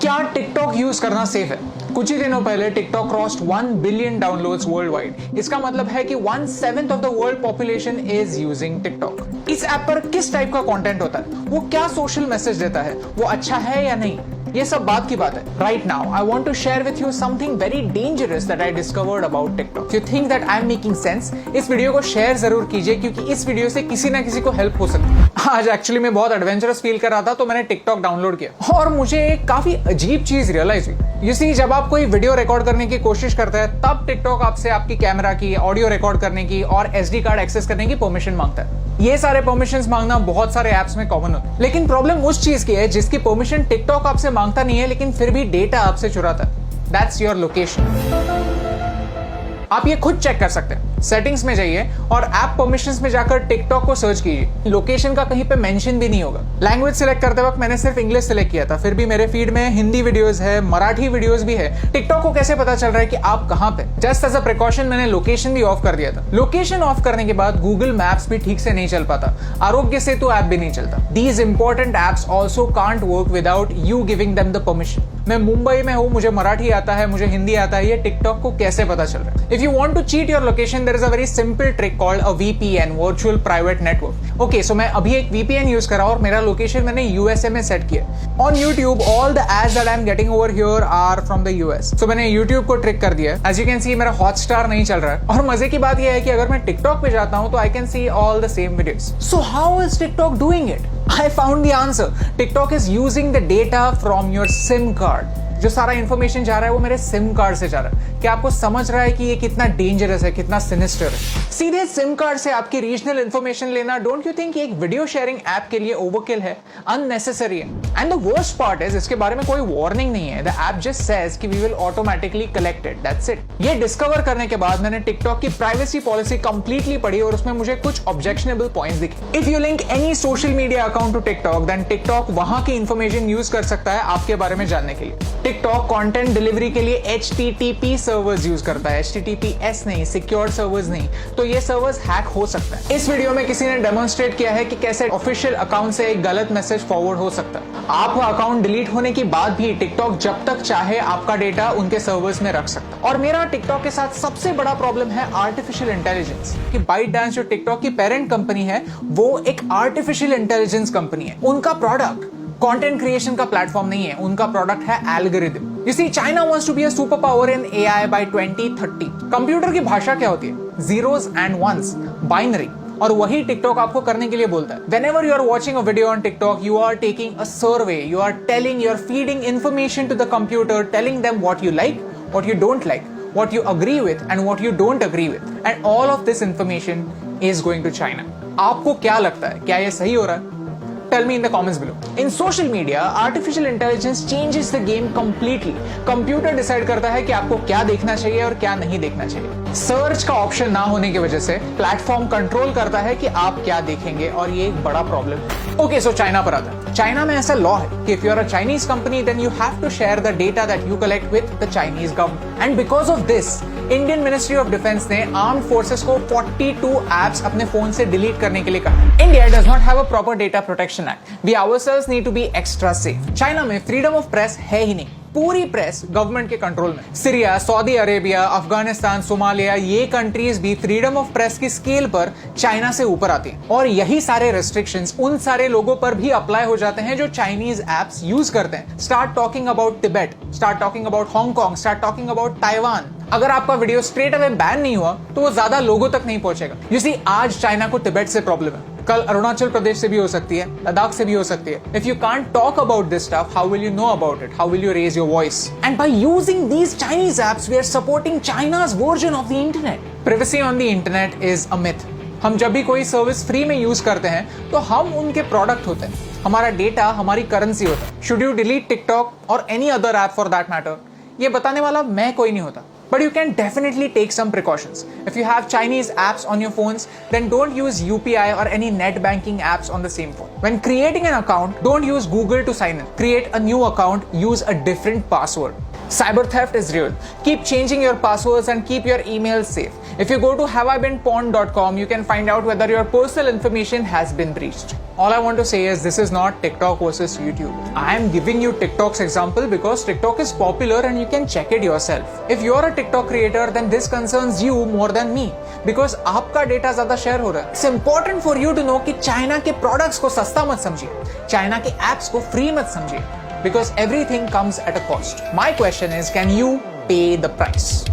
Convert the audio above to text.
क्या TikTok use करना safe है? कुछ ही दिनों पहले TikTok crossed 1 billion downloads world wide. इसका मतलब है कि 1/7 of the world population is using TikTok. इस ऐप पर किस टाइप का कंटेंट होता है, वो क्या सोशल मैसेज देता है, वो अच्छा है या नहीं, ये सब बात की बात है। Right now I want to share with you something very dangerous that I discovered about TikTok. You think that I am making sense? इस वीडियो को शेयर जरूर कीजिए, क्योंकि इस वीडियो से किसी ना किसी को हेल्प हो सकती है। आज एक्चुअली मैं बहुत एडवेंचरस फील कर रहा था, तो मैंने टिकटॉक डाउनलोड किया और मुझे एक काफी अजीब चीज रियलाइज हुई। यू सी, जब आप कोई वीडियो रिकॉर्ड करने की कोशिश करते हैं, तब टिकटॉक आपसे आपकी कैमरा की, ऑडियो रिकॉर्ड करने की और SD कार्ड एक्सेस करने की परमिशन मांगता है। ये सारे परमिशंस मांगना बहुत सारे ऐप्स में कॉमन होता है, लेकिन प्रॉब्लम उस चीज की है जिसकी परमिशन टिकटॉक आपसे मांगता नहीं है, लेकिन फिर भी डेटा आपसे चुराता है। That's your location. आप ये खुद चेक कर सकते हैं। सेटिंग्स में जाइए और ऐप परमिशंस में जाकर टिकटॉक को सर्च कीजिए। लोकेशन का कहीं पे मेंशन भी नहीं होगा। लैंग्वेज सिलेक्ट करते वक्त मैंने सिर्फ इंग्लिश सिलेक्ट किया था, फिर भी मेरे फीड में हिंदी वीडियोस है, मराठी वीडियोस भी है। टिकटॉक को कैसे पता चल रहा है कि आप कहां पे? जस्ट एज अ प्रिकॉशन मैंने लोकेशन भी ऑफ कर दिया था। लोकेशन ऑफ करने के बाद गूगल मैप्स भी ठीक से नहीं चल पाता, आरोग्य सेतु ऐप भी नहीं चलता। These important apps also can't work without you giving them the permission. मैं मुंबई में हूं, मुझे मराठी आता है, मुझे हिंदी आता है, ये टिकटॉक को कैसे पता चल रहा है? If you want to cheat your location, there is a very simple trick called a VPN, virtual private network. Okay, so मैं अभी एक VPN यूज कर रहा हूं और मेरा लोकेशन मैंने USA में सेट किया। On YouTube all the ads that I am getting over here are from the US। So मैंने YouTube को ट्रिक कर दिया। एज यू कैन सी मेरा हॉटस्टार नहीं चल रहा है, और मजे की बात यह है कि अगर मैं टिकटॉक पे जाता हूं तो I can see all the same videos. So how is TikTok doing it? I found the answer. TikTok is using the data from your SIM card. जो सारा इंफॉर्मेशन जा रहा है वो मेरे सिम कार्ड से जा रहा है। क्या आपको समझ रहा है कि ये कितना डेंजरस है, कितना सिनिस्टर है? सीधे सिम कार्ड से आपकी रीजनल इंफॉर्मेशन लेना, डोंट यू थिंक एक वीडियो शेयरिंग ऐप के लिए ओवरकिल है, अननेसेसरी है? And the worst part is, इसके बारे में कोई वार्निंग नहीं है। द ऐप जस्ट सेज कि we will automatically collect it, that's it. ये डिस्कवर करने के बाद मैंने टिकटॉक की प्राइवेसी पॉलिसी कंप्लीटली पढ़ी और उसमें मुझे कुछ ऑब्जेक्शनेबल पॉइंट्स दिखे। If you link any social media account to TikTok, then TikTok वहां की इंफॉर्मेशन यूज कर सकता है आपके बारे में जानने के लिए। टिकटॉक कंटेंट डिलीवरी के लिए HTTP सर्वर्स यूज करता है, HTTPS नहीं, सिक्योर्ड सर्वर्स नहीं। तो ये सर्वर्स हैक हो सकता है। इस वीडियो में किसी ने डेमोन्स्ट्रेट किया है कि कैसे ऑफिशियल अकाउंट से एक गलत मैसेज फॉरवर्ड हो सकता है। आपका अकाउंट डिलीट होने के बाद भी टिकटॉक जब तक चाहे आपका डेटा उनके सर्वर्स में रख सकता है। और मेरा टिकटॉक के साथ सबसे बड़ा प्रॉब्लम है आर्टिफिशियल इंटेलिजेंस। कि ByteDance जो टिकटॉक की पेरेंट कंपनी है, वो एक आर्टिफिशियल इंटेलिजेंस कंपनी है। उनका प्रोडक्ट कंटेंट क्रिएशन का प्लेटफॉर्म नहीं है, उनका प्रोडक्ट है algorithm. You see, China wants to be a superpower in AI by 2030. Computer की भाषा क्या होती है? Zeros and ones, binary. और वही टिकटॉक आपको करने के लिए बोलता है। Whenever you are watching a video on TikTok, you are taking a survey. You are feeding information to the computer, telling them what you like, what you don't like, what you agree with, and what you don't agree with. And all of this information is going to China. आपको क्या लगता है? क्या ये सही हो रहा है? Tell me in the comments below. In social media, artificial intelligence changes the game completely. Computer decide करता है कि आपको क्या देखना चाहिए और क्या नहीं देखना चाहिए। सर्च का ऑप्शन ना होने की वजह से प्लेटफॉर्म कंट्रोल करता है कि आप क्या देखेंगे, और ये एक बड़ा प्रॉब्लम है। ओके, सो चाइना पर आता है। चाइना में ऐसा लॉ है कि if you are a Chinese company, then you have to share the data that you collect with the Chinese government. And because of this, Indian ministry of defence ने armed forces को 42 apps अपने phone से delete करने के लिए कहा। India does not have a proper data protection act. We ourselves need to be extra safe. China में freedom of press है ही नहीं। पूरी प्रेस गवर्नमेंट के कंट्रोल में। Syria, Saudi Arabia, Afghanistan, Somalia, ये कंट्रीज भी फ्रीडम ऑफ प्रेस की स्केल पर चाइना से ऊपर आती हैं। और यही सारे रेस्ट्रिक्शंस उन सारे लोगों पर भी अप्लाई हो जाते हैं जो चाइनीज एप्स यूज करते हैं। Start talking about Tibet, start talking about Hong Kong, start talking about Taiwan. अगर आपका वीडियो स्ट्रेट अवे बैन नहीं हुआ तो वो ज्यादा लोगों तक नहीं पहुंचेगा। यू सी, आज चाइना को तिब्बत से प्रॉब्लम है, कल अरुणाचल प्रदेश से भी हो सकती है, लद्दाख से भी हो सकती है। If you can't talk about this stuff, how will you know about it? How will you raise your voice? And by using these Chinese apps, we are supporting China's version of the internet. Privacy on the internet is a myth. हम जब भी कोई service free में use करते हैं तो हम उनके प्रोडक्ट होते हैं, हमारा डेटा हमारी करेंसी होता है। शुड यू डिलीट टिकटॉक और any other app for that matter? ये बताने वाला मैं कोई नहीं होता। But you can definitely take some precautions. If you have Chinese apps on your phones, then don't use UPI or any net banking apps on the same phone. When creating an account, don't use Google to sign in. Create a new account, use a different password. Cyber theft is real. Keep changing your passwords and keep your emails safe. If you go to haveibeenpawned.com, you can find out whether your personal information has been breached. All I want to say is this is not TikTok versus YouTube. I am giving you TikTok's example because TikTok is popular and you can check it yourself. If you're a TikTok creator, then this concerns you more than me because आपका data ज़्यादा share हो रहा है. It's important for you to know कि China के products को सस्ता मत समझिए, China के apps को free मत समझिए, because everything comes at a cost. My question is, can you pay the price?